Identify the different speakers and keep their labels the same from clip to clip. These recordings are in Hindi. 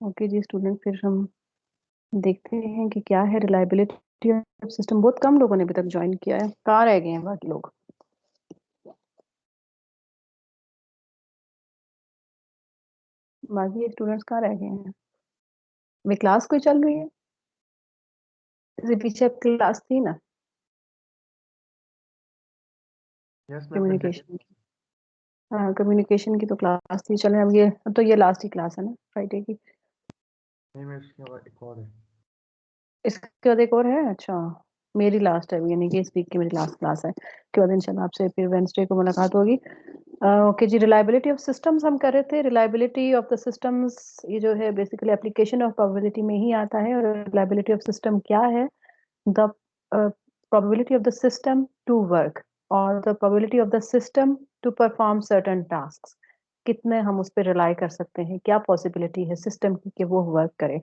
Speaker 1: ओके जी स्टूडेंट, फिर हम देखते हैं कि क्या है रिलायबिलिटी ऑफ सिस्टम। बहुत कम लोगों ने अभी तक ज्वाइन किया है, कहाँ रह गए हैं बाकी लोग? बाकी स्टूडेंट्स कहाँ रह गए हैं? वे क्लास कोई चल रही है? इससे पीछे क्लास थी ना
Speaker 2: यस मैम,
Speaker 1: कम्युनिकेशन की। हाँ, कम्युनिकेशन की तो क्लास थी। चलें, अब ये लास्ट ही क्लास है ना फ्राइडे की।
Speaker 2: नहीं मैम, इसके बाद एक और है।
Speaker 1: इसके बाद एक और है? अच्छा, मेरी लास्ट है, यानी कि इस वीक की मेरी लास्ट क्लास है। उसके बाद इंशाल्लाह आपसे फिर वेडनेसडे को मुलाकात होगी। ओके जी, रिलायबिलिटी ऑफ सिस्टम्स हम कर रहे थे। रिलायबिलिटी ऑफ द सिस्टम्स ये जो है बेसिकली एप्लीकेशन ऑफ प्रोबेबिलिटी में ही आता है। और रिलायबिलिटी ऑफ सिस्टम क्या है? The probability of the system to work or the probability of the system to perform certain tasks। कितने हम उस पर रिलाई कर सकते हैं, क्या पॉसिबिलिटी है सिस्टम की कि वो वर्क करे।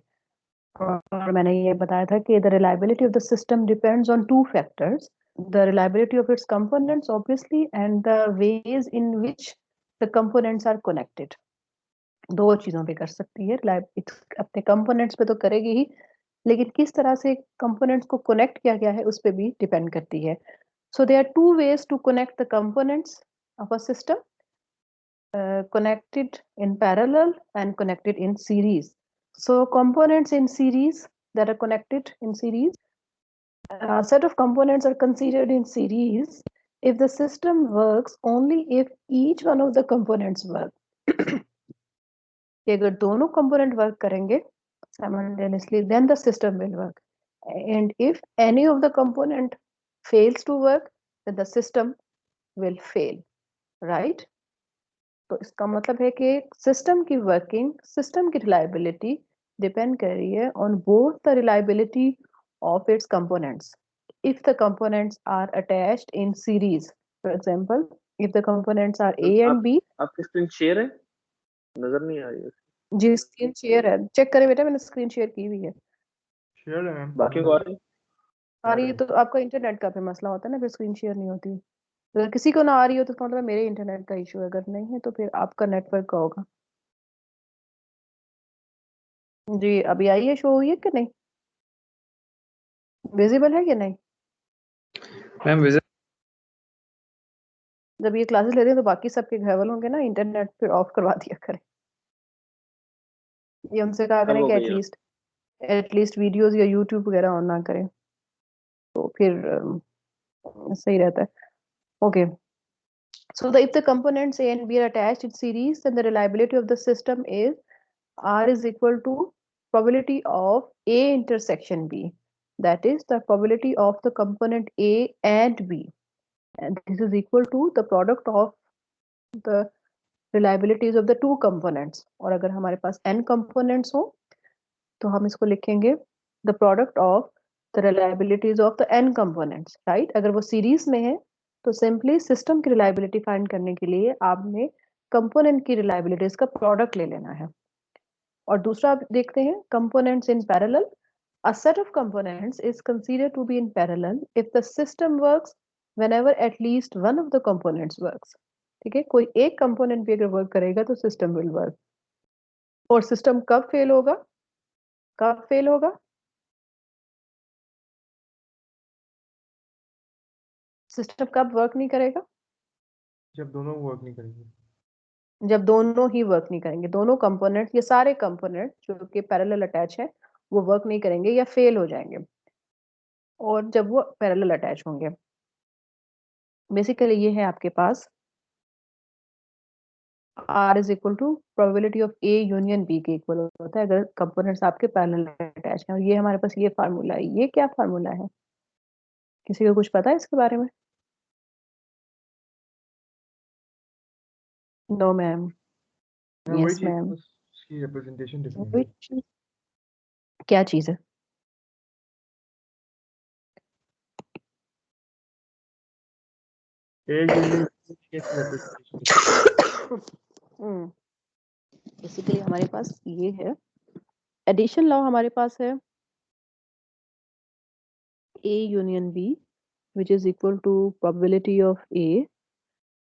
Speaker 1: और मैंने ये बताया था कि the reliability of the system depends on two factors, the reliability of its components obviously and the ways in which the components are connected. दो चीजों पे कर सकती है अपने कंपोनेंट्स पे तो करेगी ही, लेकिन किस तरह से कंपोनेंट्स को कनेक्ट किया गया है उस पे भी डिपेंड करती है। So there are two ways to connect the components of a system, connected in parallel and connected in series. So components in series that are connected in series, a set of components are considered in series if the system works only if each one of the components work। कि अगर दोनों कंपोनेंट वर्क करेंगे simultaneously then the system will work, and if any of the component fails to work then the system will fail, right? तो इसका मतलब है कि सिस्टम की वर्किंग, सिस्टम की रिलायबिलिटी डिपेंड कर रही है on both the reliability of its components if the components are attached in series। for example, if the components are A and B।
Speaker 3: आपकी स्क्रीन शेयर है, नजर नहीं आ रही है।
Speaker 1: जी स्क्रीन शेयर है, चेक करें बेटा, मैंने स्क्रीन शेयर की हुई है।
Speaker 2: शेयर है मैम।
Speaker 3: बाकी को आ रही है?
Speaker 1: आ रही है तो आपका इंटरनेट का भी मसला होता है ना, फिर स्क्रीन शेयर नहीं होती। अगर किसी को ना आ रही हो तो इसका मतलब मेरे इंटरनेट का इशू है, अगर नहीं है तो फिर आपका नेटवर्क का होगा। जी अभी आई है, शो हुई है कि नहीं, विजिबल है कि नहीं?
Speaker 3: मैम विजिट
Speaker 1: जब ये क्लासेस लेते हैं तो बाकी सबके घर वालों के ना इंटरनेट फिर ऑफ करवा दिया करें। ये उनसे कहा करें
Speaker 3: हो
Speaker 1: कि
Speaker 3: गई है।
Speaker 1: एटलीस्ट वीडियोस या यूट्यूब वगैरह ऑन ना करें, तो फिर सही रहता है। Okay, so if the components A and B are attached in series then the reliability of the system is R is equal to probability of A intersection B, that is the probability of the component A and B, and this is equal to the product of the reliabilities of the two components। और अगर हमारे पास n components हो तो हम इसको लिखेंगे the product of the reliabilities of the n components, right? अगर वो सीरीज में है तो सिंपली सिस्टम की रिलायबिलिटी फाइंड करने के लिए आपने कंपोनेंट की रिलायबिलिटीज का प्रोडक्ट ले लेना है। और दूसरा आप देखते हैं components in parallel. A set of components is considered to be in parallel if the system works whenever at least one of the components works। ठीक है, कोई एक कंपोनेंट भी अगर वर्क करेगा तो सिस्टम विल वर्क। और सिस्टम कब फेल होगा? कब फेल होगा? सिस्टम कब वर्क नहीं करेगा?
Speaker 2: जब दोनों वर्क नहीं करेंगे।
Speaker 1: जब दोनों ही वर्क नहीं करेंगे, दोनों कंपोनेंट, ये सारे कंपोनेंट जो कि पैरेलल अटैच है वो वर्क नहीं करेंगे या फेल हो जाएंगे। और जब वो पैरेलल अटैच होंगे, बेसिकली ये है आपके पास R is equal to probability of A union B के इक्वल होता है अगर कंपोनेंट्स आपके पैरेलल अटैच हैं। और ये हमारे पास ये फार्मूला है। ये क्या फार्मूला है, किसी को कुछ पता है इसके बारे में? नो मैम,
Speaker 2: वही
Speaker 1: यस
Speaker 2: चीज,
Speaker 1: मैम।
Speaker 2: बस उसकी रिप्रेजेंटेशन डिफरेंट है।
Speaker 1: क्या चीज है?
Speaker 2: ए यूनियन की रिप्रेजेंटेशन
Speaker 1: बेसिकली हमारे पास ये है, एडिशन लॉ हमारे पास है A union B which is equal to probability of A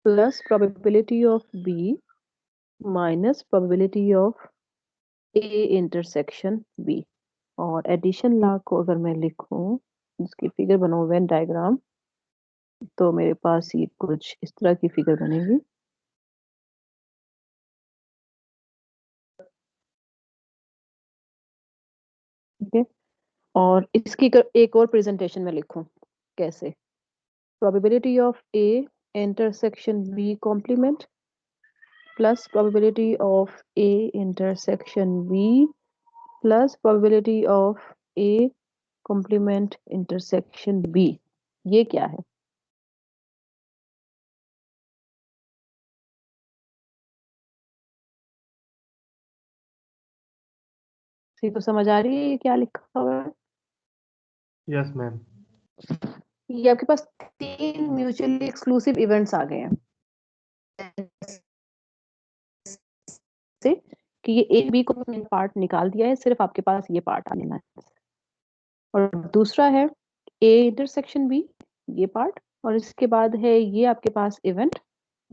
Speaker 1: plus probability of B minus probability of A intersection B. और एडिशन लॉ को अगर मैं लिखूं, इसकी फिगर बनाऊं वेन डायग्राम, तो मेरे पास ये कुछ इस तरह की फिगर बनेगी। ठीक है, और इसकी एक और प्रेजेंटेशन में लिखूं कैसे, probability of A intersection B complement plus probability of A intersection B plus probability of A complement intersection B. ये क्या है? किसी को समझ आ रही है ये क्या लिखा हुआ है?
Speaker 2: Yes ma'am.
Speaker 1: ये आपके पास 3 म्यूचुअली एक्सक्लूसिव इवेंट्स आ गए हैं से कि ये ए बी को पार्ट निकाल दिया है, सिर्फ आपके पास ये पार्ट आ लेना है। और दूसरा है ए इंटरसेक्शन बी, ये पार्ट, और इसके बाद है ये आपके पास इवेंट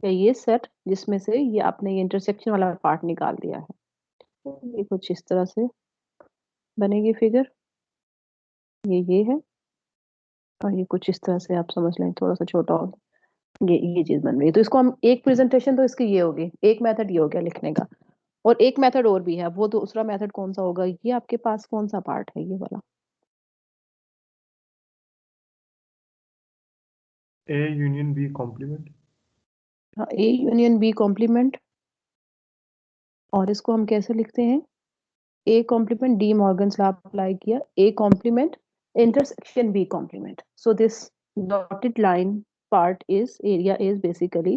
Speaker 1: या ये सेट जिसमें से ये आपने ये इंटरसेक्शन वाला पार्ट निकाल दिया है। तो ये कुछ इस तरह से बनेगी फिगर, ये है, और ये कुछ इस तरह से आप समझ लें, थोड़ा सा छोटा हो, ये चीज बन रही है। तो इसको हम एक प्रेजेंटेशन तो इसकी ये होगी, एक मेथड ये हो गया लिखने का, और एक मेथड और भी है। वो दूसरा मेथड कौन सा होगा? ये आपके पास कौन सा पार्ट है, ये वाला
Speaker 2: A union B complement.
Speaker 1: A union B complement. और इसको हम कैसे लिखते हैं? A complement, De Morgan's law apply किया, A complement intersection B complement. So this dotted line part is area is basically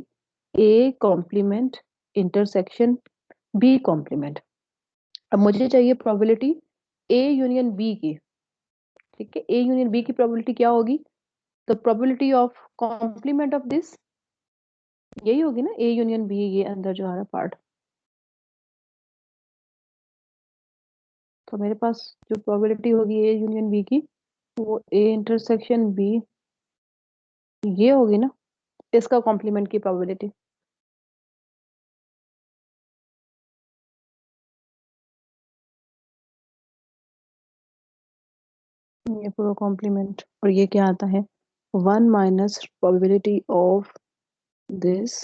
Speaker 1: a complement intersection b complement। अब मुझे चाहिए प्रोबेबिलिटी ए यूनियन बी की। ठीक है, ए यूनियन बी की प्रोबेबिलिटी क्या होगी? The probability of complement of this, यही होगी ना, ए यूनियन बी, ये अंदर जो आ रहा पार्ट। तो मेरे पास जो प्रोबेबिलिटी होगी ए यूनियन बी की, वो ए इंटरसेक्शन बी ये होगी ना, इसका कॉम्प्लीमेंट की प्रोबेबिलिटी। ये पूरा कॉम्प्लीमेंट, और ये क्या आता है? 1 minus probability of this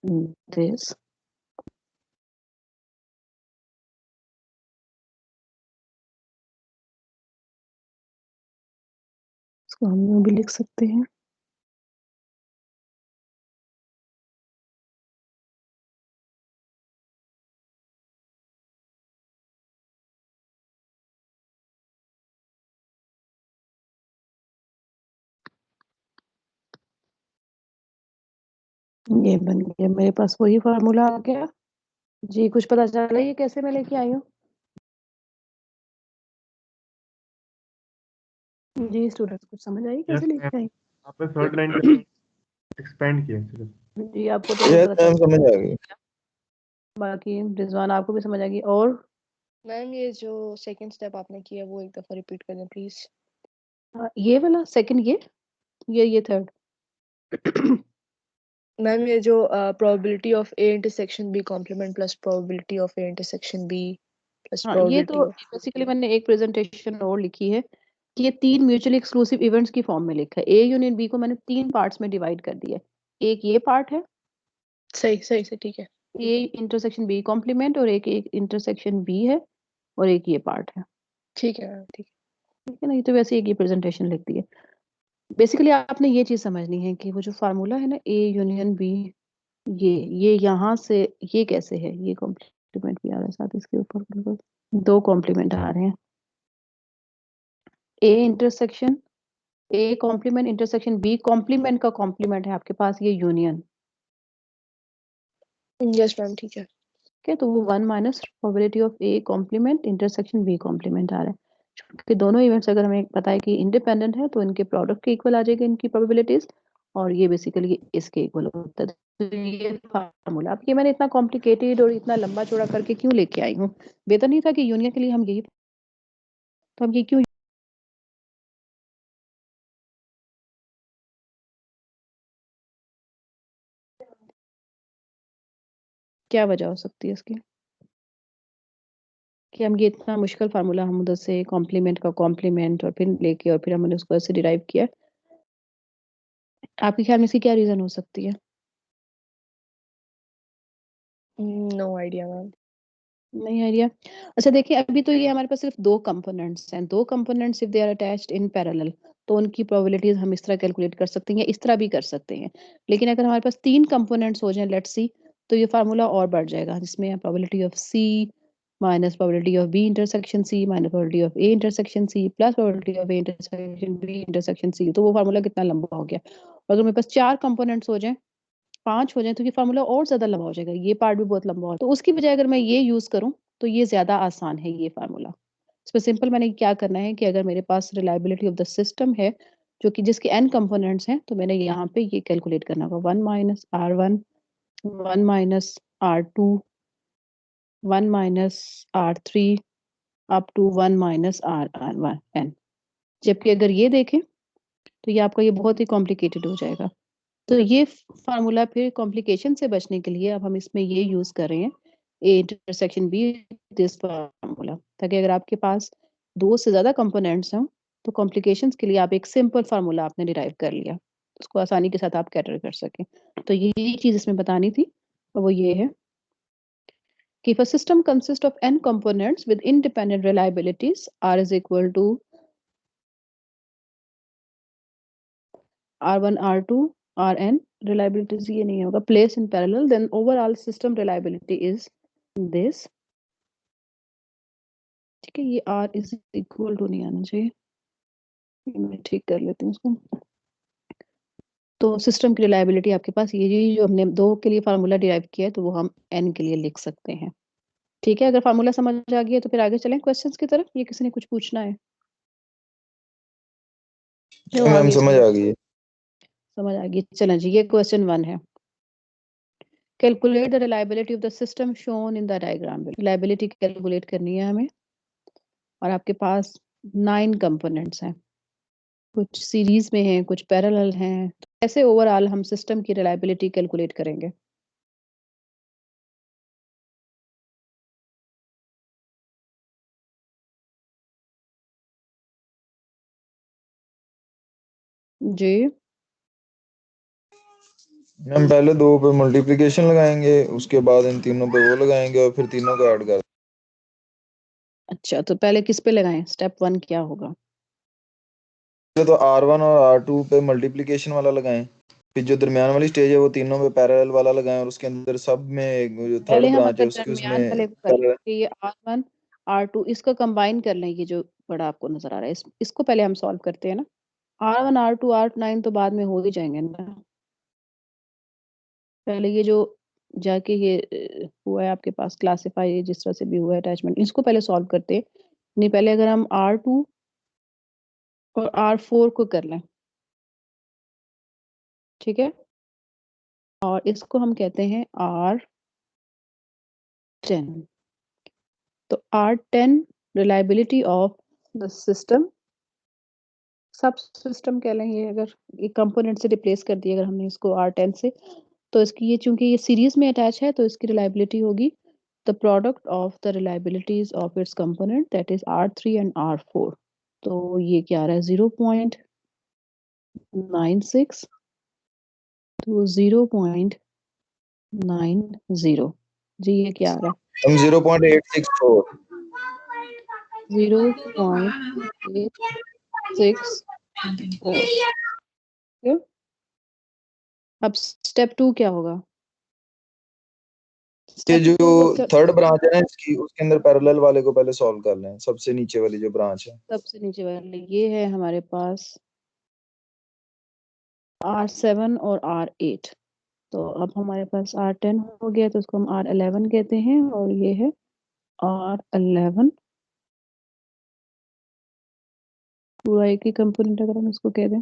Speaker 1: this. इसको हम यूं भी लिख सकते हैं, ये बन गया मेरे पास वही फार्मूला आ गया। जी कुछ पता चला ये कैसे मैं लेके आई हूँ? जी स्टूडेंट्स कुछ समझ आई
Speaker 2: यस
Speaker 1: कैसे
Speaker 2: मैम,
Speaker 1: लेके आई?
Speaker 2: आपने थर्ड लाइन का एक्सपेंड किया सिर्फ।
Speaker 1: जी आपको तो ये
Speaker 4: यस
Speaker 1: पता
Speaker 4: मैम
Speaker 1: चल,
Speaker 4: समझ आ गई।
Speaker 1: बाकी रिजवान आपको भी समझ आ गई। और
Speaker 5: मैम ये जो सेकंड स्टेप आपने किया वो एक दफा रिपीट कर दें प्लीज।
Speaker 1: ये वाला सेकंड, ये थर्ड।
Speaker 5: मैम ये जो probability of A intersection B complement plus probability of A intersection B plus
Speaker 1: हाँ, ये
Speaker 5: प्रोबेबिलिटी
Speaker 1: तो
Speaker 5: ऑफ
Speaker 1: बेसिकली मैंने एक प्रेजेंटेशन और लिखी है कि ये 3 म्यूचुअली एक्सक्लूसिव इवेंट्स की फॉर्म में लिखा है। ए यूनियन बी को मैंने 3 पार्ट्स में डिवाइड कर दिया है। एक ये पार्ट है
Speaker 5: सही सही से ठीक है।
Speaker 1: ए इंटरसेक्शन बी कॉम्प्लीमेंट, और एक इंटरसेक्शन बी है, और एक ये पार्ट है।
Speaker 5: ठीक है मैम ठीक
Speaker 1: ठीक है ना, ये तो वैसे एक ये प्रेजेंटेशन लिख दी है। बेसिकली आपने ये चीज समझनी है कि वो जो फार्मूला है ना, ए यूनियन बी, ये यहाँ से ये कैसे है, ये कॉम्प्लीमेंट भी आ रहा है साथ इसके ऊपर, बिल्कुल 2 कॉम्प्लीमेंट आ रहे हैं। A intersection A complement intersection B complement का कॉम्प्लीमेंट है आपके पास ये यूनियन।
Speaker 5: है। यस मैम ठीक है।
Speaker 1: ठीक है, तो वो 1 minus probability of A complement intersection B complement आ रहा है। क्योंकि दोनों इवेंट्स अगर हमें पता है कि इंडिपेंडेंट है, तो इनके प्रोडक्ट के इक्वल आ जाएगा इनकी प्रोबेबिलिटीज, और ये बेसिकली इसके इक्वल होता है। तो ये फार्मूला, अब ये मैंने इतना कॉम्प्लिकेटेड और इतना लंबा चौड़ा करके क्यों लेके आई हूँ? बेहतर नहीं था कि यूनियन के लिए हम यही, तो हम ये क्यों, क्या वजह हो सकती है इसकी? कि हम ये इतना मुश्किल फार्मूला हम उधर से कॉम्प्लीमेंट का कॉम्प्लीमेंट और फिर लेके और फिर हमने उसको ऐसे डिराइव किया। आपके ख्याल में इसकी क्या रीजन हो सकती है?
Speaker 5: No idea, ma'am.
Speaker 1: नहीं आइडिया। अच्छा देखिए, अभी तो ये हमारे पास सिर्फ 2 कंपोनेंट्स हैं। 2 components if they are attached in parallel तो उनकी प्रोबेबिलिटीज हम इस तरह कैलकुलेट कर सकते हैं या इस तरह भी कर सकते हैं। लेकिन अगर हमारे पास 3 कंपोनेंट्स हो जाएं, लेट्स सी, तो ये फार्मूला और बढ़ जाएगा, जिसमें probability of C minus probability of B intersection C minus probability of A intersection C plus probability of A intersection B intersection C. तो वो फार्मूला कितना लंबा हो गया। अगर मेरे पास 4 कंपोनेंट्स हो जाएं, 5 हो जाएं, तो ये फार्मूला और ज्यादा लंबा हो जाएगा, ये पार्ट भी बहुत लंबा हो। तो उसकी बजाय अगर मैं ये यूज करूं तो ये ज्यादा आसान है ये फार्मूला। इसमें सिंपल मैंने क्या करना है कि अगर मेरे पास रिलायबिलिटी ऑफ द सिस्टम है जो कि जिसके n कंपोनेंट्स हैं, तो मैंने यहाँ पे ये कैलकुलेट करना होगा 1 minus R1 1 minus R2 1 minus R3 up to 1 minus RN। जबकि अगर ये देखें तो ये आपका ये बहुत ही कॉम्प्लिकेटेड हो जाएगा। तो ये फार्मूला फिर कॉम्प्लिकेशन से बचने के लिए अब हम इसमें ये यूज कर रहे हैं A intersection B this formula, ताकि अगर आपके पास 2 से ज्यादा कंपोनेंट्स हों तो कॉम्प्लिकेशंस के लिए आप एक सिंपल फार्मूला आपने डिराइव कर लिया, उसको आसानी के साथ आप कैटर कर सकें। तो यही चीज इसमें बतानी थी, और वो ये है कि if a system consists of n components with independent reliabilities r is equal to R1 R2 Rn, reliability ये नहीं होगा, placed in parallel, then overall system reliability is this। ठीक है, ये R is equal to नहीं आना चाहिए, मैं ठीक कर लेती हूँ इसको। तो सिस्टम की रिलायबिलिटी आपके पास ये जो हमने 2 के लिए फार्मूला डिराइव किया है, तो वो हम n के लिए लिख सकते हैं। ठीक है, अगर फार्मूला समझ आ गया तो फिर आगे चलें क्वेश्चंस की तरफ। ये किसी ने कुछ पूछना है? जो
Speaker 4: मैम
Speaker 1: आगे
Speaker 4: समझ
Speaker 1: चलें।
Speaker 4: आ गई है।
Speaker 1: समझ आ गई। चलें जी, ये क्वेश्चन 1 है। Calculate the reliability of the system shown in the diagram. Reliability calculate करनी है हमें, और आपके पास 9 कंपोनेंट्स हैं, कुछ सीरीज में हैं, कुछ पैरेलल हैं। तो ऐसे ओवरऑल हम सिस्टम की रिलायबिलिटी कैलकुलेट करेंगे। जी
Speaker 4: मैम पहले 2 पे मल्टीप्लिकेशन लगाएंगे, उसके बाद इन तीनों पे वो लगाएंगे और फिर तीनों को ऐड कर।
Speaker 1: अच्छा, तो पहले किस पे लगाएं? स्टेप 1 क्या होगा?
Speaker 4: तो R1 और R2 पे मल्टीप्लिकेशन वाला लगाएं, फिर जो दरमियान वाली स्टेज है वो तीनों पे पैरेलल वाला लगाएं, और उसके अंदर सब में जो थर्ड
Speaker 1: पहले हम
Speaker 4: ब्रांच है
Speaker 1: अगर
Speaker 4: उसके
Speaker 1: दरमियान
Speaker 4: उसमें
Speaker 1: वाले को कर लें कि ये R1 R2 इसको कंबाइन कर लें, ये जो बड़ा आपको नजर आ रहा है, इसको पहले हम सॉल्व करते हैं ना। R1 R2 R9 तो बाद में हो ही जाएंगे ना। पहले ये जो जाके ये हुआ है आपके पास क्लासिफाई, जिस तरह से भी हुआ है अटैचमेंट, इसको पहले सॉल्व करते हैं। नहीं, पहले अगर हम R2 और R4 को कर लें, ठीक है, और इसको हम कहते हैं R10। तो R10 reliability of the system, सब सिस्टम कह लें, ये अगर एक कंपोनेंट से रिप्लेस कर दिया अगर हमने इसको R10 से, तो इसकी ये चूंकि ये सीरीज में अटैच है तो इसकी रिलायबिलिटी होगी the product of the reliabilities of its component, that is R3 and R4। तो ये क्या आ रहा है 0.96 तो 0.90। जी ये क्या आ रहा है?
Speaker 4: हम 0.864
Speaker 1: 0.864। अब स्टेप 2 क्या होगा?
Speaker 4: ये
Speaker 1: स्टेप
Speaker 4: जो
Speaker 1: 2 का
Speaker 4: थर्ड ब्रांच है ना इसकी, उसके अंदर पैरेलल वाले को पहले सॉल्व कर लें, सबसे नीचे वाली जो ब्रांच है।
Speaker 1: सबसे नीचे वाले ये है हमारे पास R7 और R8। तो अब हमारे पास R10 हो गया, तो उसको हम R11 कहते हैं, और ये है R11 पूरा एक ही कंपोनेंट अगर हम इसको कह दें,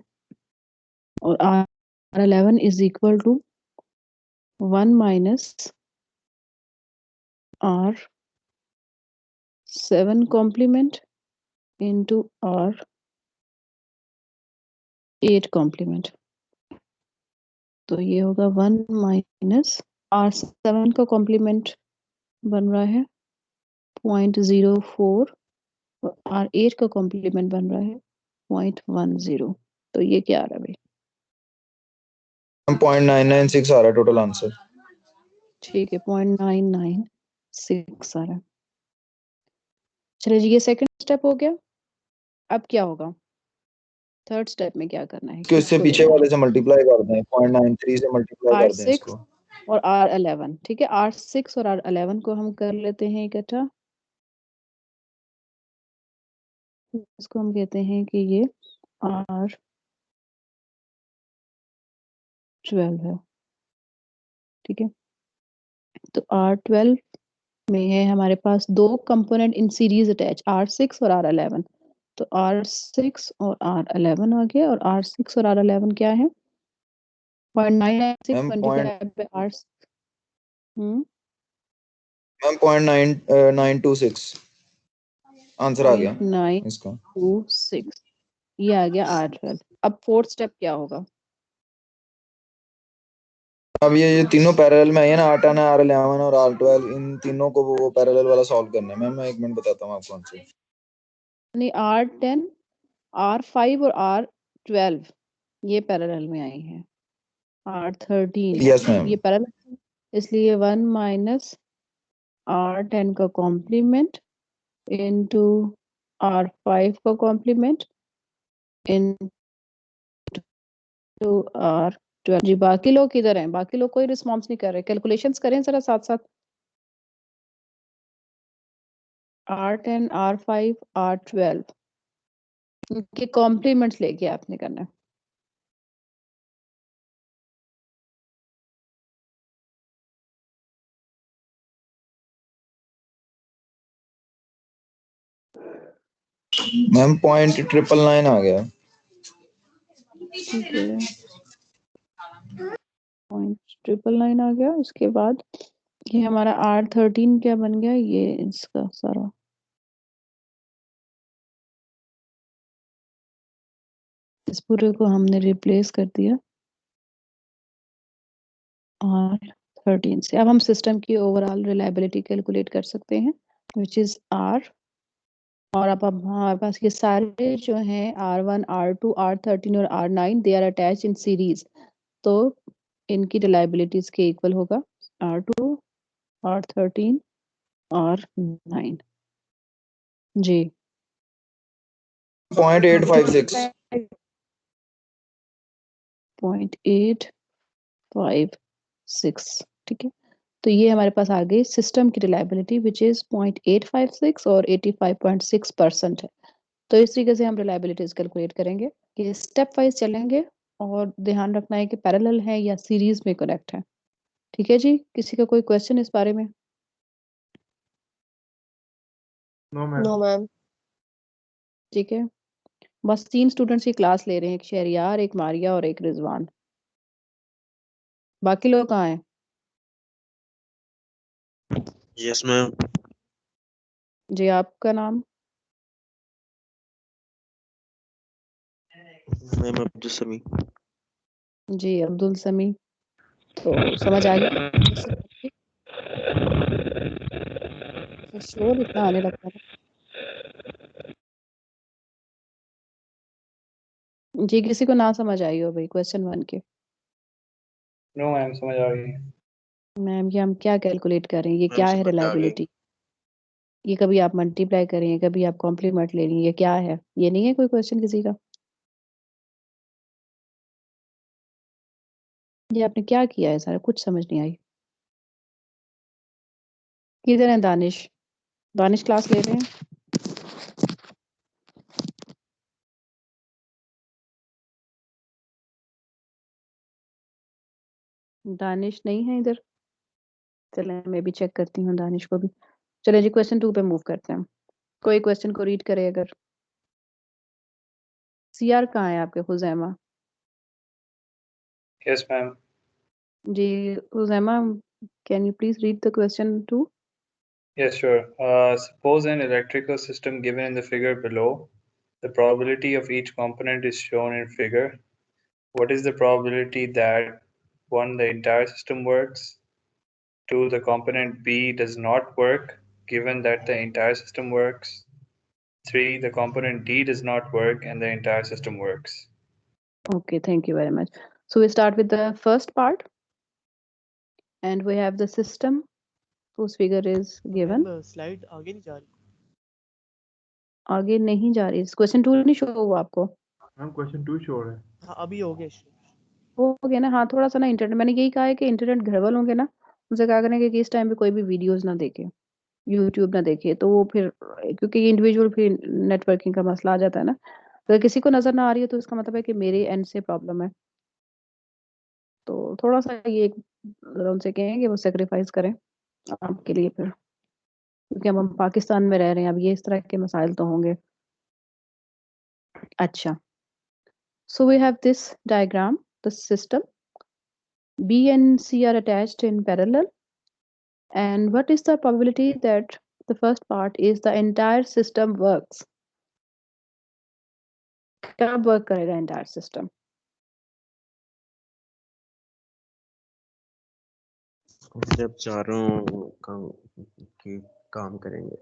Speaker 1: और R11 is equal to 1 minus R7 complement into R8 complement. तो ये होगा 1 माइनस R7 का कॉम्प्लीमेंट बन रहा है 0.04 और R8 का कॉम्प्लीमेंट बन रहा है 0.10। तो ये क्या आ रहा है भाई?
Speaker 4: 0.996 आ रहा है टोटल आंसर।
Speaker 1: ठीक है, 0.996 आ रहा है। चलिए जी, ये सेकंड स्टेप हो गया। अब क्या होगा? थर्ड स्टेप में क्या करना है?
Speaker 4: कि उससे
Speaker 1: किसको
Speaker 4: पीछे
Speaker 1: लेना है?
Speaker 4: वाले से मल्टीप्लाई कर दें, 0.93 से मल्टीप्लाई कर दें
Speaker 1: R6
Speaker 4: इसको।
Speaker 1: और R11। ठीक है, R6 और R11 को हम कर लेते हैं इकट्ठा। इसको हम कहते हैं कि ये R12 है। ठीक है, तो R12 में है हमारे पास दो component in series attach, R6 और R11। तो R6 और R11 आ गया, और R6 और R11 क्या है? 0.996
Speaker 4: ma'am
Speaker 1: multiply by R।
Speaker 4: Ma'am 0.926 answer आ गया
Speaker 1: 0.926
Speaker 4: इसका।
Speaker 1: ये आ गया R12। अब फोर्थ स्टेप क्या होगा?
Speaker 4: अब ये तीनों पैरेलल में है ना, R10 R11 और R12, इन तीनों को वो पैरेलल वाला सॉल्व करना है। मैम मैं एक मिनट बताता हूँ आपको आंसर।
Speaker 1: नहीं, R10, R5 और R12 ये पैरेलल में आई है। R13
Speaker 4: yes ma'am.
Speaker 1: ये पैरेलल, इसलिए 1 माइनस R10 का कॉम्प्लीमेंट इनटू R5 का कॉम्प्लीमेंट इनटू R12। जी, बाकी लोग किधर हैं? बाकी लोग कोई रिस्पॉन्स नहीं कर रहे। कैलकुलेशंस करें जरा साथ साथ। R10, R5, R12 इनके कॉम्प्लीमेंट्स लेके आपने करना है।
Speaker 4: मैम 0.999 आ गया।
Speaker 1: ठीक है, 0.999 आ गया। उसके बाद ये हमारा R13 क्या बन गया? ये इसका सारा इस पूरे को हमने रिप्लेस कर दिया R13 से। अब हम सिस्टम की ओवरऑल रिलायबिलिटी कैलकुलेट कर सकते हैं, विच इज R। और अब हमारे पास ये सारे जो हैं R1, R2, R13 और R9 they are attach in series. तो इनकी रिलायबिलिटीज के इक्वल होगा R2, R13, R9। जी
Speaker 4: 0.856
Speaker 1: 0.856। ठीक है, तो ये हमारे पास आ गई सिस्टम की रिलायबिलिटी, विच इज 0.856 और 85.6% है। तो इस तरीके से हम रिलायबिलिटीज कैलकुलेट करेंगे। कि स्टेप वाइज चलेंगे, और ध्यान रखना है कि पैरेलल है या सीरीज में कनेक्ट है। ठीक है जी, किसी का कोई क्वेश्चन इस बारे में?
Speaker 2: No ma'am.
Speaker 5: No ma'am.
Speaker 1: ठीक है, बस 3 स्टूडेंट्स की क्लास ले रहे हैं, एक शहरियार, एक मारिया और एक रिजवान। बाकी लोग कहाँ हैं?
Speaker 6: Yes ma'am.
Speaker 1: जी, आपका नाम?
Speaker 6: मैम अब्दुल समी।
Speaker 1: जी, अब्दुल समी। तो समझ आ गया? शोर इतना आने लगता है। जी, किसी को ना समझ आई हो भाई क्वेश्चन 1 के?
Speaker 2: नो मैम, समझ आ गई।
Speaker 1: मैम, ये हम क्या कैलकुलेट कर रहे हैं? ये
Speaker 6: मैम
Speaker 1: क्या है
Speaker 6: समझ आ गई।
Speaker 1: रिलायबिलिटी? ये कभी आप मल्टीप्लाई करें, कभी आप कॉम्प्लीमेंट ले रही हैं, ये क्या है? ये नहीं है कोई क्वेश्चन किसी का? ये आपने क्या किया है सारा? कुछ समझ नहीं आई। किधर है दानिश? दानिश क्लास ले रहे हैं? दानिश नहीं है इधर? चलें, मैं भी चेक करती हूँ दानिश को भी। चले जी, क्वेश्चन 2 पे मूव करते हैं। कोई क्वेश्चन को रीड करे अगर। सीआर कहाँ है आपके? हुजैमा?
Speaker 2: Yes ma'am.
Speaker 1: जी, Huzaima, can you please read the question 2?
Speaker 2: Yes, sure. Suppose an electrical system given in the figure below. The probability of each component is shown in figure. What is the probability that 1. The entire system works, 2. The component B does not work, given that the entire system works. 3. The component D does not work and the entire system works.
Speaker 1: Okay, thank you very much. So we start with the first part, and we have the system whose figure is given.
Speaker 7: Slide आगे नहीं जा रही।
Speaker 1: आगे नहीं जा रही, क्वेश्चन 2 नहीं शो हुआ आपको?
Speaker 8: मैम क्वेश्चन 2 शो है।
Speaker 7: हाँ अभी हो गया show।
Speaker 1: हो गया ना? हाँ, थोड़ा सा ना इंटरनेट, मैंने यही कहा है कि इंटरनेट गड़बड़ होंगे ना, उनसे क्या करेंगे कि इस टाइम पे कोई भी वीडियोस ना देखे, यूट्यूब ना देखे, तो वो फिर क्योंकि ये इंडिविजुअल फिर नेटवर्किंग का मसला आ जाता है ना, अगर किसी को नजर ना आ रही है तो इसका मतलब है कि मेरे एंड से प्रॉब्लम है। तो थोड़ा सा ये जरा उनसे कहें कि वो सेक्रीफाइस करें आपके लिए, फिर क्योंकि अब हम पाकिस्तान में रह रहे हैं, अब ये इस तरह के मसाइल तो होंगे। अच्छा, so we have this diagram, the system B and C are attached in parallel, and what is the probability that the first part is the entire system works? कब work करेगा entire system?
Speaker 6: जब चारों काम करेंगे।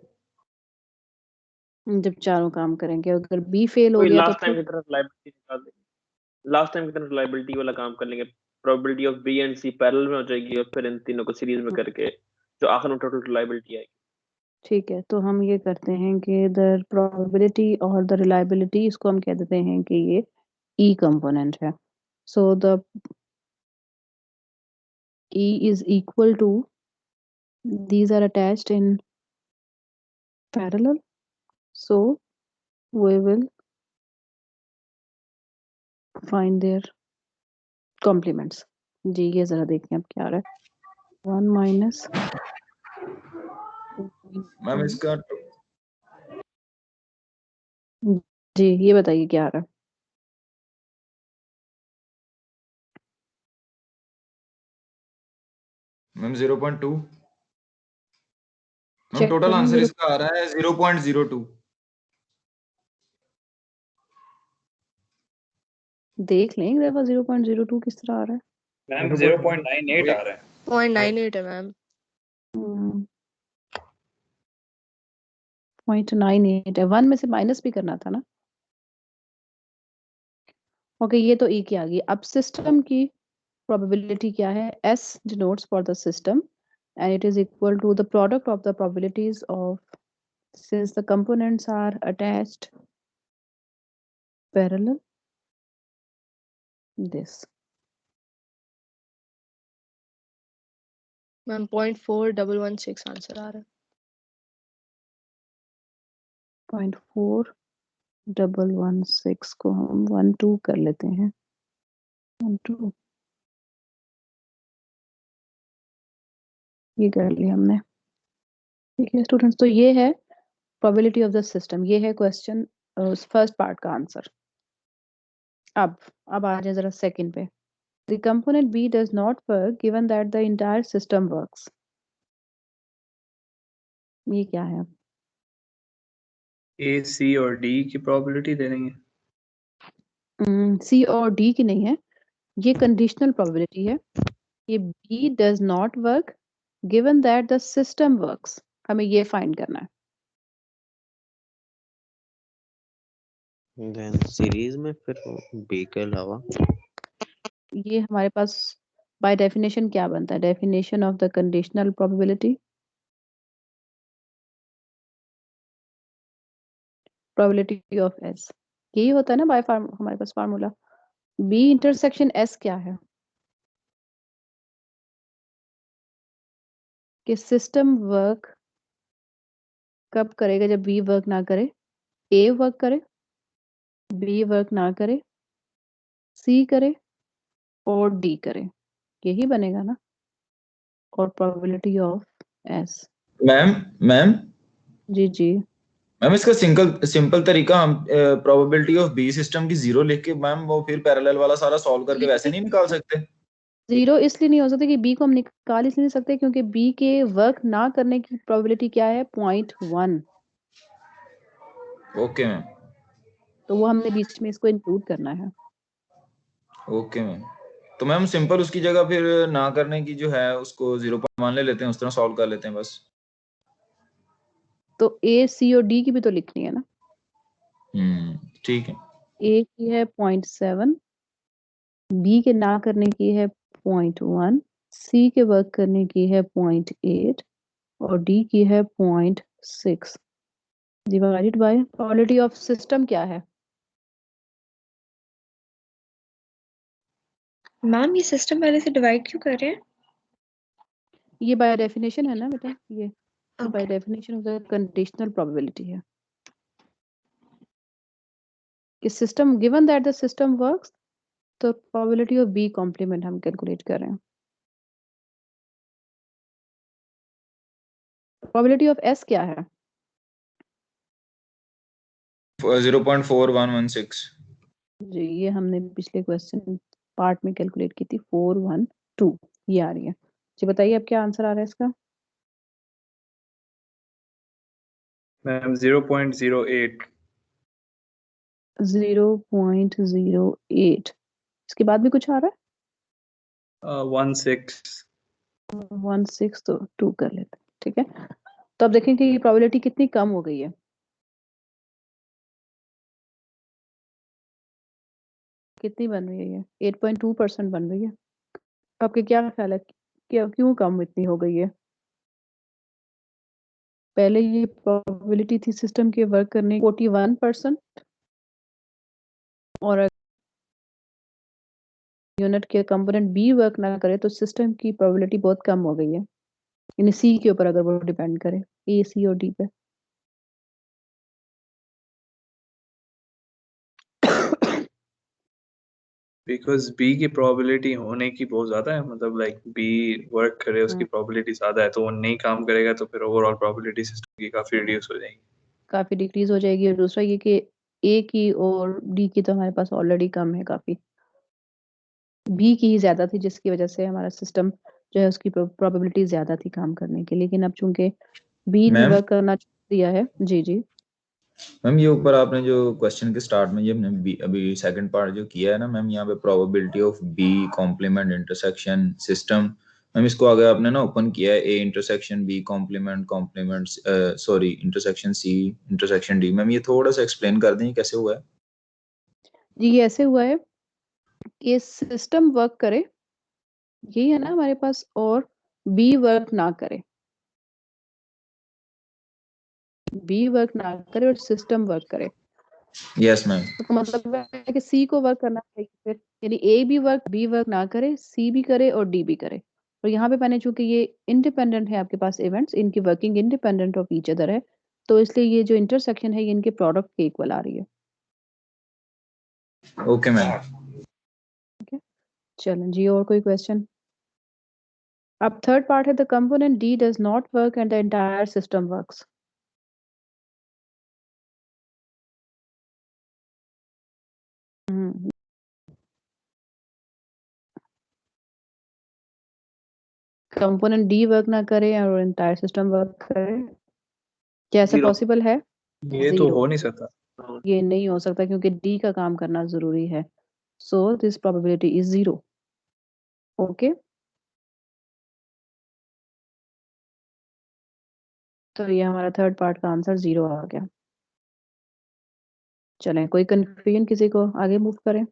Speaker 1: जब चारों काम करेंगे, अगर B फेल हो
Speaker 3: कोई
Speaker 1: गया तो
Speaker 3: लास्ट टाइम
Speaker 1: फिर
Speaker 3: की तरफ रिलायबिलिटी निकाल देंगे। लास्ट टाइम की तरफ रिलायबिलिटी वाला काम कर लेंगे। Probability of B and C parallel में हो जाएगी और फिर इन तीनों को सीरीज में करके जो आखिर में टोटल रिलायबिलिटी आएगी।
Speaker 1: ठीक है, तो हम ये करते हैं कि द प्रोबेबिलिटी और द रिलायबिलिटी, इसको हम कह देते हैं कि ये E कंपोनेंट है। So the E is equal to, these are attached in parallel, so we will find their complements. जी, ये जरा देखें अब क्या आ रहा है। 1 minus
Speaker 4: मैम इसका
Speaker 1: जी, ये बताइए क्या आ रहा है।
Speaker 4: मैम 0.2। मैम
Speaker 1: चेक
Speaker 4: टोटल
Speaker 1: करें
Speaker 4: आंसर
Speaker 1: 0,
Speaker 4: इसका आ रहा है 0.02।
Speaker 1: देख लें एक दफा 0.02 किस तरह आ रहा है।
Speaker 2: मैम 0.98 आ रहा है।
Speaker 5: 0.98 है मैम।
Speaker 1: 0.98 है, 1 में से माइनस भी करना था ना। ओके, ये तो E की आ गई। अब सिस्टम की प्रोबेबिलिटी क्या है? S denotes for the system and it is equal to the product of the probabilities of, since the components are attached parallel, this
Speaker 5: ma'am 0.4116 answer आ रहा है।
Speaker 1: 0.4116 को हम 12 कर लेते हैं। 12 ये कर लिया हमने। ठीक है स्टूडेंट्स, तो ये है प्रोबेबिलिटी ऑफ द सिस्टम, ये है क्वेश्चन फर्स्ट पार्ट का आंसर। अब आ जाए जरा सेकंड पे। The component B does not work given that the entire system works. ये क्या है?
Speaker 2: A, C और D की प्रोबेबिलिटी दे देंगे।
Speaker 1: C और D की नहीं है, ये कंडीशनल प्रोबेबिलिटी है। ये B does not work given that the system works, हमें ये फाइंड करना है।
Speaker 6: देन सीरीज में फिर बी के अलावा
Speaker 1: ये हमारे पास बाय डेफिनेशन क्या बनता है? Definition of the conditional probability, probability of S, यही होता है ना बाय हमारे पास फार्मूला। B इंटरसेक्शन S क्या है? कि सिस्टम वर्क कब करेगा? जब B वर्क ना करे, A वर्क करे, B वर्क ना करे, C करे और D करे, यही बनेगा ना। और प्रोबेबिलिटी ऑफ S।
Speaker 4: मैम
Speaker 1: जी
Speaker 4: मैम इसका सिंपल तरीका हम प्रोबेबिलिटी ऑफ बी सिस्टम की 0 लिख के मैम वो फिर पैरेलल वाला सारा सॉल्व करके वैसे नहीं निकाल सकते?
Speaker 1: 0 इसलिए नहीं हो सकता कि B को हम निकाल इसलिए नहीं सकते क्योंकि B के वर्क ना करने की प्रोबेबिलिटी क्या है? 0.1।
Speaker 4: ओके मैम,
Speaker 1: तो वो हमने बीच में इसको इंक्लूड करना है।
Speaker 4: Okay ma'am. तो मैम सिंपल उसकी जगह फिर ना करने की जो है उसको 0.1 ले लेते हैं, उस तरह सॉल्व कर लेते हैं बस।
Speaker 1: तो ए, सी और डी की भी तो लिखनी है ना।
Speaker 4: ठीक है।
Speaker 1: ए की है 0.7, बी के ना करने की है 0.1, सी के वर्क करने की है 0.8 और डी की है 0.6 divided by probability of system क्या है।
Speaker 5: मैम ये सिस्टम पहले से डिवाइड क्यों कर रहे हैं?
Speaker 1: ये बाय डेफिनेशन है ना बेटा, ये by
Speaker 5: Okay.
Speaker 1: Definition conditional probability है कि system given that the system works, तो प्रोबेबिलिटी ऑफ बी कॉम्प्लीमेंट हम कैलकुलेट कर रहे हैं। प्रोबेबिलिटी ऑफ एस क्या है?
Speaker 4: 0.4116।
Speaker 1: जी ये हमने पिछले क्वेश्चन पार्ट में कैलकुलेट की थी, 412 ये आ रही है। जी बताइए अब क्या आंसर आ रहा है इसका।
Speaker 2: मैम 0.08।
Speaker 1: 0.08। इसके बाद भी कुछ आ रहा है?
Speaker 2: 16।
Speaker 1: 16 तो 2 कर लेते हैं, ठीक है। तो अब देखें कि ये प्रोबेबिलिटी कितनी कम हो गई है। कितनी बन रही है ये? 8.2% बन रही है। आपके क्या ख्याल है, क्यों कम इतनी हो गई है? पहले ये प्रोबेबिलिटी थी सिस्टम के वर्क करने 41%, और यूनिट के कंपोनेंट बी वर्क ना करे तो सिस्टम की प्रोबेबिलिटी बहुत कम हो गई है, यानी सी के ऊपर अगर वो डिपेंड करे, ए, सी और डी पे।
Speaker 2: बिकॉज बी की प्रोबेबिलिटी होने की बहुत ज्यादा है, मतलब लाइक बी वर्क करे उसकी प्रोबेबिलिटी ज्यादा है, तो वो नहीं काम करेगा तो फिर ओवरऑल प्रोबेबिलिटी सिस्टम की काफी रिड्यूस हो जाएगी।
Speaker 1: काफी डिक्रीज हो जाएगी। और दूसरा ये कि ए की और डी की तो हमारे पास ऑलरेडी कम है काफी, बी की ही ज्यादा थी, जिसकी वजह से हमारा सिस्टम जो है उसकी प्रोबेबिलिटी ज्यादा थी काम करने की। लेकिन अब चूंकि बी ने
Speaker 4: मैम
Speaker 1: वर्क करना छोड़ दिया है। जी जी
Speaker 4: मैम ये ऊपर आपने जो क्वेश्चन के स्टार्ट में ये हमने अभी सेकंड पार्ट जो किया है ना मैम, यहाँ पे probability of B complement intersection system, ma'am इसको आगे आपने ना ओपन किया है A intersection B complement complement sorry intersection C intersection D. Ma'am ये थोड़ा सा एक्सप्लेन कर दें कैसे हुआ है।
Speaker 1: जी, ये ऐसे हुआ है कि सिस्टम वर्क करे, यही है ना हमारे पास, और बी वर्क ना करे, बी वर्क ना करे और सिस्टम वर्क करे।
Speaker 4: Yes ma'am.
Speaker 1: तो मतलब है कि सी को वर्क करना चाहिए फिर, यानी ए भी वर्क, बी वर्क ना करे, सी भी करे और डी भी करे। और यहाँ पे मैंने चूंकि ये इंडिपेंडेंट है आपके पास इवेंट्स, इनकी working independent of each other है, तो इसलिए ये जो इंटरसेक्शन है ये इनके प्रोडक्ट के इक्वल आ रही है।
Speaker 4: Okay ma'am.
Speaker 1: ठीक है, चलो जी और कोई क्वेश्चन। अब थर्ड पार्ट है the component D does not work and the entire system works. Component D work ना करे और एंटायर सिस्टम वर्क करे, क्या ऐसा
Speaker 3: Zero.
Speaker 1: पॉसिबल है?
Speaker 2: ये तो
Speaker 1: जीरो,
Speaker 2: हो नहीं सकता।
Speaker 1: ये नहीं हो सकता क्योंकि डी का काम करना जरूरी है। So this probability is 0। Okay, तो ये हमारा थर्ड पार्ट का आंसर 0 आ गया। चलें, कोई कंफ्यूजन किसी को, आगे मूव करें।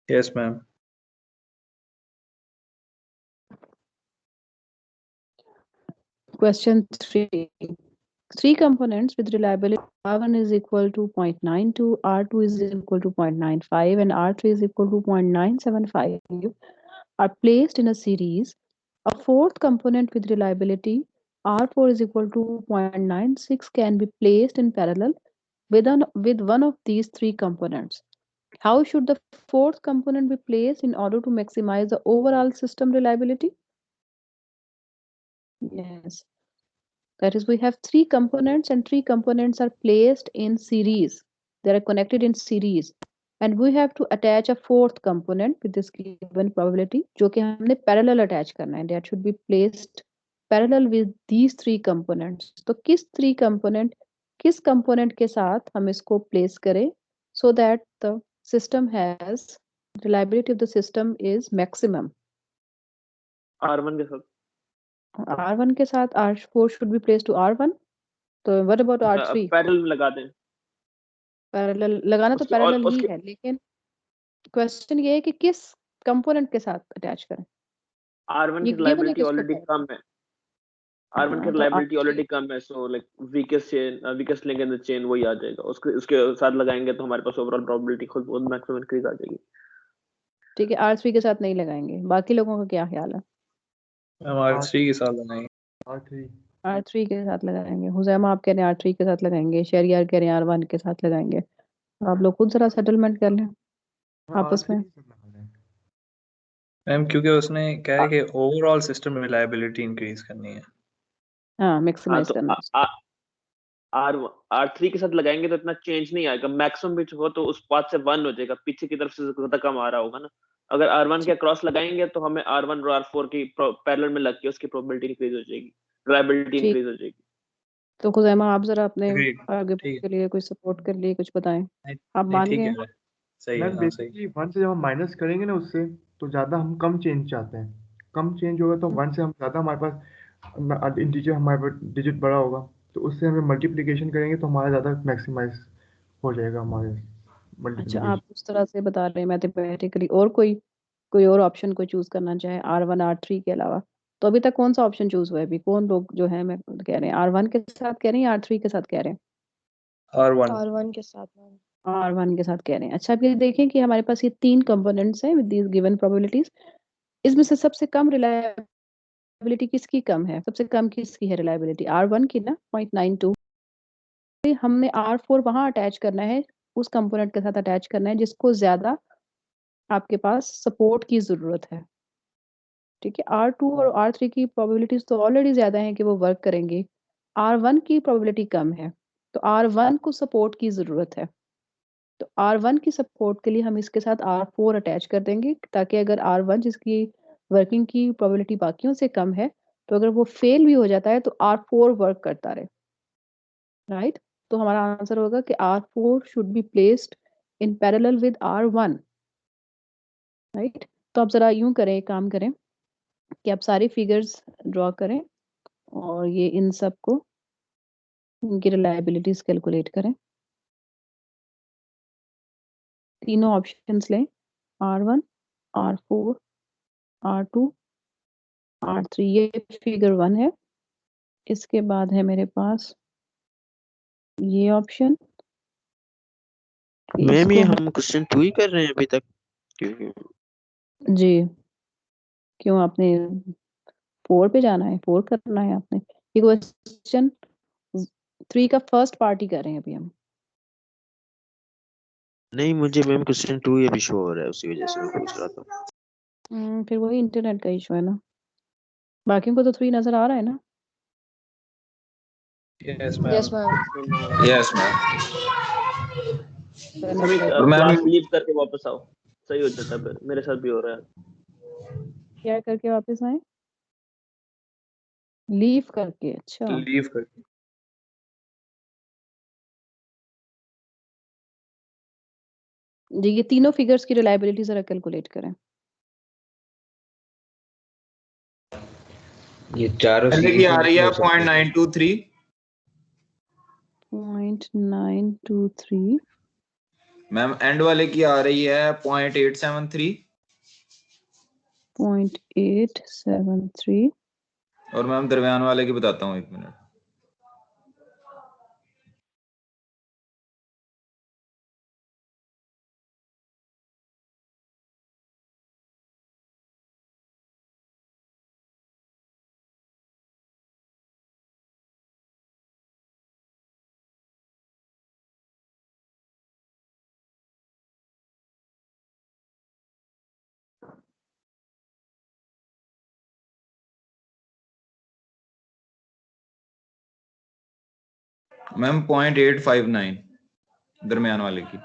Speaker 2: Yes ma'am.
Speaker 1: Question 3. Three components with reliability R1 is equal to 0.92, R2 is equal to 0.95, and R3 is equal to 0.975 are placed in a series. A fourth component with reliability R4 is equal to 0.96 can be placed in parallel with one of these three components. How should the fourth component be placed in order to maximize the overall system reliability? Yes. That is, we have three components and three components are placed in series. They are connected in series. And we have to attach a fourth component with this given probability, जो कि हमने parallel attach करना है. That should be placed parallel with these three components. तो किस component के साथ हम इसको place करें so that the system has reliability of the system is maximum.
Speaker 3: R1 के साथ।
Speaker 1: R1 के साथ R4 should be placed to R1. तो what about R3?
Speaker 3: पैरेलल में लगा दें।
Speaker 1: पैरेलल लगाना तो
Speaker 3: उसके और
Speaker 1: पैरेलल ही
Speaker 3: उसके
Speaker 1: है, लेकिन क्वेश्चन ये है कि किस कंपोनेंट के साथ अटैच करें।
Speaker 3: R1
Speaker 1: ये
Speaker 3: की
Speaker 1: गिवन है
Speaker 3: रिलायबिलिटी
Speaker 1: किसको
Speaker 3: ऑलरेडी
Speaker 1: करें?
Speaker 3: कम है। R1 की
Speaker 1: हाँ, तो
Speaker 3: रिलायबिलिटी
Speaker 1: R3
Speaker 3: ऑलरेडी कम है, so like weakest link in the chain वही आ जाएगा। उसके साथ लगाएंगे तो हमारे पास ओवरऑल प्रोबेबिलिटी खुद बहुत मैक्सिमम इंक्रीज आ जाएगी।
Speaker 1: ठीक है, R3 के साथ नहीं लगाएंगे। बाकी लोगों का क्या ख्याल है?
Speaker 2: R3 के साथ लगाएंगे।
Speaker 8: R3
Speaker 1: R3 के साथ लगाएंगे। हुजैमा आप कह रहे हैं R3 के साथ लगाएंगे, शहरियार कह रहे हैं R1 के साथ लगाएंगे। आप लोग खुद जरा सेटलमेंट कर लें आपस
Speaker 8: R3
Speaker 1: में।
Speaker 8: के साथ लगा दें।
Speaker 2: मैम क्योंकि उसने कहा है कि ओवरऑल सिस्टम रिलायबिलिटी इंक्रीज करनी है।
Speaker 1: हाँ,
Speaker 3: हाँ
Speaker 1: मैक्सिमाइज
Speaker 3: तो
Speaker 1: करना है।
Speaker 3: R3 के साथ लगाएंगे तो इतना चेंज नहीं आएगा। मैक्सिमम बिट हो तो उस पाथ से 1 हो जाएगा, पीछे की तरफ से ज्यादा कम आ रहा होगा ना। अगर R1 के क्रॉस लगाएंगे तो हमें R1 और R4 की पैरेलल में लग के उसकी प्रोबेबिलिटी इंक्रीज हो जाएगी, रिलायबिलिटी
Speaker 1: ठीक,
Speaker 3: इंक्रीज हो जाएगी।
Speaker 1: तो खुजैमा आप जरा अपने
Speaker 2: Agreed.
Speaker 1: आगे
Speaker 2: ठीक
Speaker 1: के लिए कुछ सपोर्ट के लिए कुछ बताएं।
Speaker 2: है।
Speaker 1: आप
Speaker 2: नहीं
Speaker 1: मान
Speaker 2: ठीक
Speaker 1: गए?
Speaker 2: है, सही है।
Speaker 8: मैम
Speaker 2: हाँ सही।
Speaker 8: बेसिकली 1 से जब हम माइनस करेंगे ना उससे, तो ज़्यादा हम कम चेंज चाहते हैं। कम चेंज होगा तो 1 से हम ज़्यादा हमारे पास इंटीजर हमारे पास डिजिट बड़ा होगा, तो उससे हमें मल्टीप्लिकेशन करेंगे तो हमारा ज़्यादा मैक्सिमाइज हो जाएगा हमारे
Speaker 1: अच्छा,
Speaker 8: मल्टीप्लिकेशन।
Speaker 1: आप उस तरह से बता रहे हैं मैथमेटिकली। और कोई और ऑप्शन कोई चूज करना चाहे R1 R3 के अलावा, तो अभी तक कौन सा ऑप्शन चूज हुआ है? अभी कौन लोग जो है मैं कह रहे हैं R1 के साथ कह रहे हैं या R3 के साथ कह रहे हैं?
Speaker 2: R1
Speaker 5: R1 के साथ मैम।
Speaker 1: R1 के साथ कह रहे हैं। अच्छा, अब ये देखें कि हमारे पास ये 3 कंपोनेंट्स हैं विद दीज गिवन प्रोबेबिलिटीज। इसमें से सबसे कम रिलायबिलिटी किसकी कम है? सबसे कम किसकी है रिलायबिलिटी? R1 की ना, 0.92। हमने R4 वहां अटैच करना है, उस कंपोनेंट के साथ अटैच करना है जिसको ज्यादा आपके पास सपोर्ट की जरूरत है। ठीक है, R2 और R3 की प्रोबेबिलिटीज तो ऑलरेडी ज्यादा है कि वो वर्क करेंगे। R1 की प्रोबेबिलिटी कम है, तो R1 को सपोर्ट की जरूरत है। तो R1 की सपोर्ट के लिए हम इसके साथ R4 अटैच कर देंगे, ताकि अगर R1 जिसकी वर्किंग की प्रोबेबिलिटी बाकियों से कम है, तो अगर वो फेल भी हो जाता है तो R4 वर्क करता रहे। राइट, तो हमारा आंसर होगा कि R4 should be placed in parallel with R1। Right, तो आप जरा यूं करें, काम करें कि आप सारी फिगर्स ड्रॉ करें और ये इन सब को, इनकी रिलायबिलिटीज कैलकुलेट करें। तीनों ऑप्शंस लें, R1 R4 R2 R3। ये फिगर 1 है। इसके बाद है मेरे पास ये ऑप्शन।
Speaker 6: मैम ये
Speaker 1: इसको
Speaker 6: हम क्वेश्चन 2 ही कर रहे हैं अभी तक, क्योंकि
Speaker 1: जी, क्यों आपने 4 पे जाना है? 4 करना है आपने? ये क्वेश्चन 3 का फर्स्ट पार्ट ही कर रहे हैं अभी हम।
Speaker 6: नहीं, मुझे मैम क्वेश्चन 2 ही अभी शो हो रहा है, उसी वजह से मैं पूछ रहा था।
Speaker 1: फिर वही इंटरनेट का इशू है ना। बाकियों को तो 3 नजर आ रहा है ना?
Speaker 2: Yes
Speaker 5: yes
Speaker 2: ma'am.
Speaker 5: Ma'am.
Speaker 4: Yes ma'am.
Speaker 3: सभी
Speaker 4: और मैम
Speaker 3: क्लास लीव करके वापस आओ, सही हो जाता है। फिर मेरे साथ भी हो रहा है।
Speaker 1: क्या करके वापस आए? लीव करके? अच्छा,
Speaker 2: लीव करके।
Speaker 1: जी ये तीनों फिगर्स की रिलायबिलिटी जरा कैलकुलेट करें।
Speaker 4: ये चारों
Speaker 9: पहले की
Speaker 4: सीरीज
Speaker 9: आ
Speaker 4: में
Speaker 9: रही है
Speaker 4: हो सकते हैं।
Speaker 9: 0.923
Speaker 1: 0.923।
Speaker 9: मैम एंड वाले की आ रही है 0.873
Speaker 1: 0.873।
Speaker 9: और मैम दरमियान वाले की बताता हूँ, 1 मिनट। मैम 0.859 दरमियान वाले की।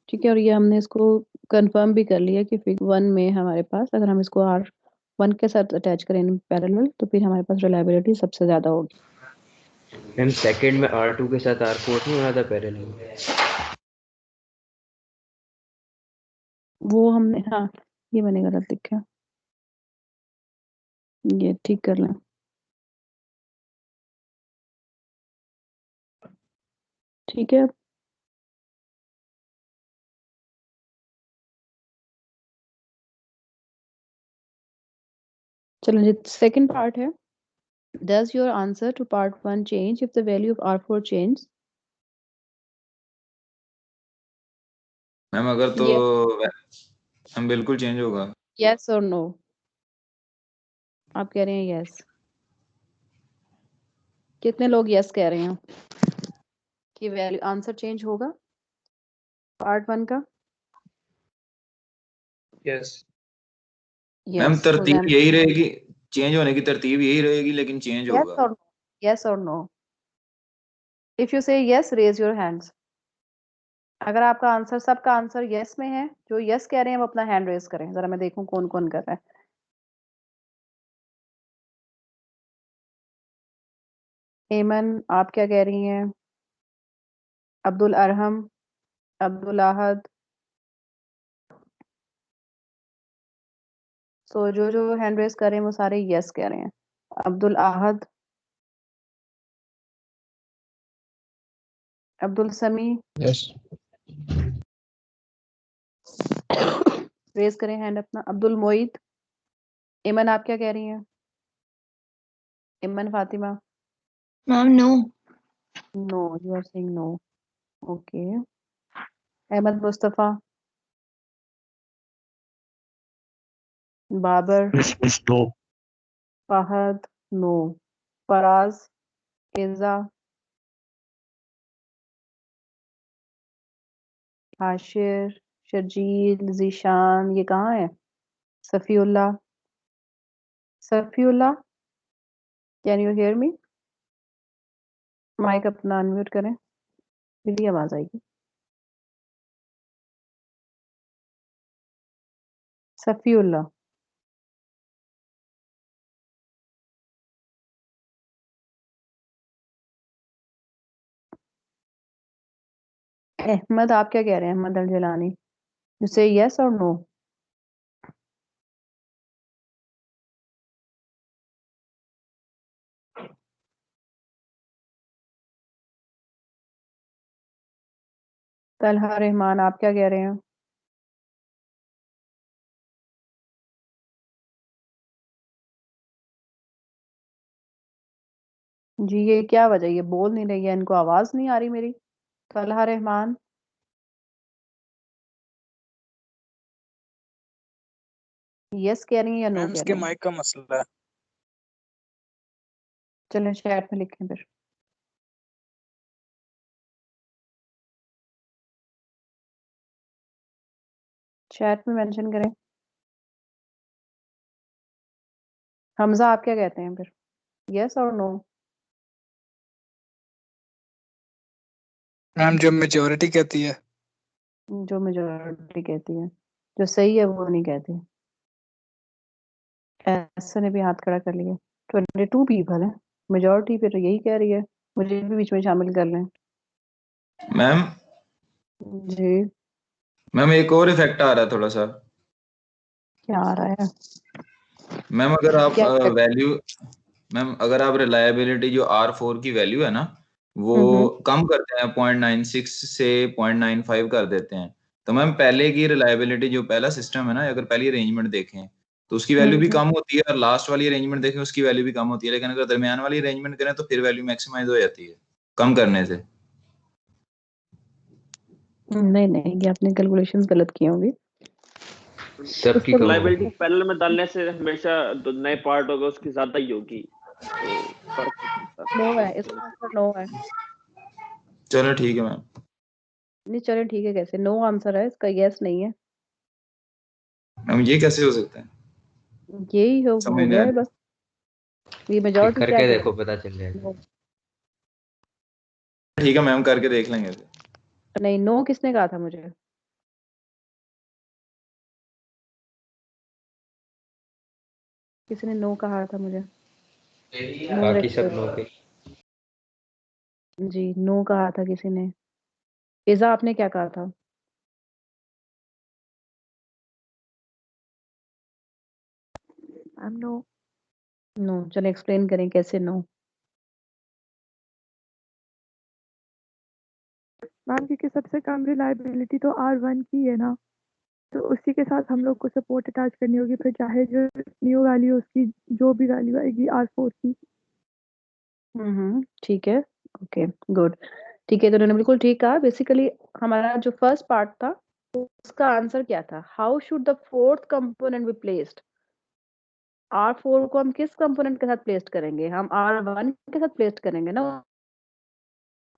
Speaker 1: ठीक है, और ये हमने इसको कंफर्म भी कर लिया कि फिगर 1 में हमारे पास अगर हम इसको R1 के साथ अटैच करें पैरेलल, तो फिर हमारे पास रिलायबिलिटी सबसे ज्यादा होगी।
Speaker 6: मैम सेकंड में R2 के साथ R4 नहीं होना था पैरेलल?
Speaker 1: वो हमने, हाँ ये मैंने गलत लिखा, ये ठीक कर लें। ठीक है, चलो जी सेकंड पार्ट है, does your answer to part 1 change if the value of R4 change?
Speaker 4: Ma'am अगर तो हम बिल्कुल चेंज होगा।
Speaker 1: yes or no? आप कह रहे हैं yes, कितने लोग yes कह रहे हैं कि वैल्यू आंसर चेंज होगा पार्ट 1 का?
Speaker 2: Yes.
Speaker 4: मैम
Speaker 1: yes,
Speaker 4: तरतीब यही रहेगी, चेंज होने की तरतीब यही रहेगी, लेकिन चेंज
Speaker 1: yes
Speaker 4: होगा।
Speaker 1: or no? Yes or no? If you say yes, raise your hands. अगर आपका आंसर, सबका आंसर yes में है, जो yes कह रहे हैं वो अपना हैंड रेज करें, जरा मैं देखूं कौन कौन कर रहा है। एमन आप क्या कह रही हैं? अब्दुल अरहम, अब्दुल आहद, सो जो जो हैंड रेज कर रहे हैं वो सारे यस कह रहे हैं। अब्दुल आहद, अब्दुल समी,
Speaker 10: यस
Speaker 1: रेज करें हैंड अपना। अब्दुल मोईद, इमन आप क्या कह रही हैं? Iman Fatima,
Speaker 5: ma'am no.
Speaker 1: No, you are saying no, okay. Ahmed Mustafa, Babar,
Speaker 10: no.
Speaker 1: Fahad, no. Faraz, Iza, Hashir, Sharjeel, Zeeshan, ये कहाँ है? Safiullah, Safiullah, can you hear me? Mic अपना अनम्यूट करें, मेरी आवाज आएगी। सफीउल्लाह, अहमद आप क्या कह रहे हैं? अहमद अल जिलानी, यू से यस और नो? तलहा रहमान आप क्या कह रहे हैं? जी ये क्या वजह, ये बोल नहीं रही है, इनको आवाज नहीं आ रही मेरी। तलहा रहमान, यस कह रही हैं या नो
Speaker 10: मैम
Speaker 1: कह
Speaker 10: इसके
Speaker 1: रही हैं?
Speaker 10: माइक का मसला है।
Speaker 1: चलें चैट में लिखें फिर। चैट में मेंशन करें। हमजा आप क्या कहते हैं फिर, यस और नो?
Speaker 10: मैम जो मेजोरिटी कहती है।
Speaker 1: जो मेजोरिटी कहती है, जो सही है वो नहीं कहती। ऐसा ने भी हाथ खड़ा कर लिया। 22 पीपल है, मेजोरिटी फिर यही कह रही है, मुझे भी बीच में शामिल कर लें।
Speaker 4: मैम
Speaker 1: जी
Speaker 4: मैम एक और इफेक्ट आ रहा है थोड़ा सा।
Speaker 1: क्या आ रहा है?
Speaker 4: मैम अगर आप
Speaker 1: क्या
Speaker 4: वैल्यू, मैम अगर आप रिलायबिलिटी जो R4 की वैल्यू है ना, वो कम करते हैं 0.96 से 0.95 कर देते हैं, तो मैम पहले की रिलायबिलिटी जो पहला सिस्टम है ना, अगर पहली अरेंजमेंट देखें तो उसकी वैल्यू भी कम होती है, और लास्ट वाली अरेंजमेंट देखें उसकी वैल्यू भी कम होती है, लेकिन अगर दरमियान वाली अरेंजमेंट करें तो फिर वैल्यू मैक्सिमाइज हो जाती है कम करने से।
Speaker 1: नहीं नहीं, ये आपने कैलकुलेशंस गलत किए होंगे।
Speaker 6: सबकी कम
Speaker 3: रिलायबिलिटी
Speaker 6: होगी।
Speaker 3: पैरेलल में डालने से हमेशा जो नए पार्ट होगा उसकी ज्यादा ही होगी, तो फर्क नहीं पड़ता।
Speaker 1: नो है, इसका आंसर नो है।
Speaker 4: चलो ठीक है मैम।
Speaker 1: नहीं चले ठीक है, कैसे नो आंसर है इसका, यस नहीं है।
Speaker 4: मैम ये कैसे हो सकता है,
Speaker 1: यही
Speaker 4: समझ
Speaker 1: हो
Speaker 4: नहीं
Speaker 1: गया
Speaker 4: आ
Speaker 1: है
Speaker 4: रहा।
Speaker 1: बस। ये
Speaker 6: ठीक
Speaker 1: मेजोरिटी क्या
Speaker 6: करके
Speaker 1: कह
Speaker 6: देखो
Speaker 1: रही
Speaker 6: पता चल
Speaker 1: है?
Speaker 6: जाएगा।
Speaker 1: नो।
Speaker 4: ठीक है मैम, करके देख लेंगे फिर।
Speaker 1: नहीं, नो किसने कहा था मुझे? किसी ने नो कहा था मुझे? नो
Speaker 6: बाकी सब
Speaker 1: रेस्पेक्ट,
Speaker 6: लोग
Speaker 1: जी नो कहा था किसी ने। इज़ा आपने क्या कहा था?
Speaker 11: Ma'am no.
Speaker 1: नो, चलो एक्सप्लेन करें कैसे नो।
Speaker 11: मैम क्योंकि सबसे कम रिलायबिलिटी तो R1 की है ना, तो उसी के साथ हम लोग को सपोर्ट अटैच करनी होगी, फिर चाहे जो न्यू वैल्यू उसकी जो भी वैल्यू आएगी R4 की।
Speaker 1: ठीक है, ओके गुड। ठीक है, तो उन्होंने बिल्कुल ठीक कहा। बेसिकली हमारा जो फर्स्ट पार्ट था उसका आंसर क्या था, how should the fourth component be placed. R4 को हम किस कंपोनेंट के साथ प्लेस्ड करेंगे, हम R1 के साथ प्लेस्ड करेंगे ना।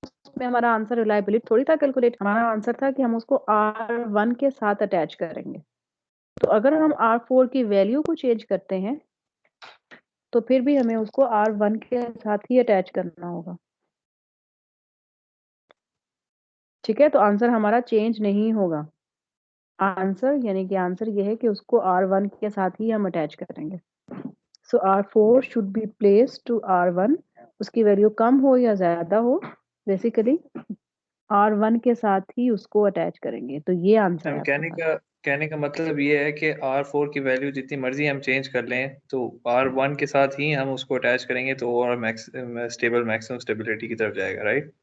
Speaker 1: उसमें हमारा आंसर रिलायबिलिटी थोड़ी था कैलकुलेट, हमारा आंसर था कि हम उसको R1 के साथ अटैच करेंगे। तो अगर हम R4 की वैल्यू को चेंज करते हैं तो फिर भी हमें उसको R1 के साथ ही अटैच करना होगा। ठीक है, तो आंसर हमारा चेंज नहीं होगा। आंसर यानी कि आंसर ये है कि उसको R1 के साथ ही हम अटैच करेंगे। So R4 should be place to R1, उसकी वैल्यू कम हो या ज्यादा हो, बेसिकली R1 के साथ ही उसको अटैच करेंगे। तो ये आंसर है
Speaker 2: मैम
Speaker 1: आपका।
Speaker 2: कहने का मतलब ये है कि R4 की वैल्यू जितनी मर्जी हम चेंज कर लें तो R1 के साथ ही हम उसको अटैच करेंगे तो और मैक्सिमम स्टेबिलिटी की तरफ जाएगा, राइट?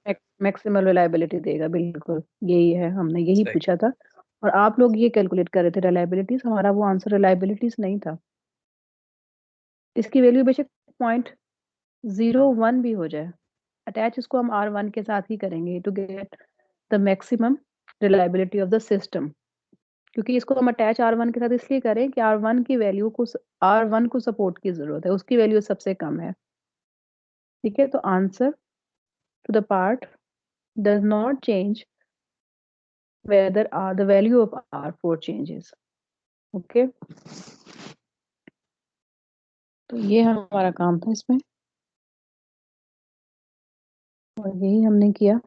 Speaker 1: मैक्सिमल रिलायबिलिटी देगा, बिल्कुल यही है, हमने यही
Speaker 2: सही।
Speaker 1: पूछा था। और आप लोग ये कैलकुलेट कर रहे थे रिलायबिलिटीज, हमारा वो आंसर रिलायबिलिटीज नहीं था। इसकी वैल्यू बेशक 0.01 भी हो जाए, अटैच इसको हम R1 के साथ ही करेंगे to get the maximum reliability of the system. क्योंकि इसको हम अटैच R1 के साथ इसलिए करें कि R1 की वैल्यू को R1 को सपोर्ट की जरूरत है, उसकी वैल्यू सबसे कम है। ठीक है, तो answer to the part does not change whether the value of R4 changes. Okay, तो ये हमारा काम था इसमें और यही हमने किया।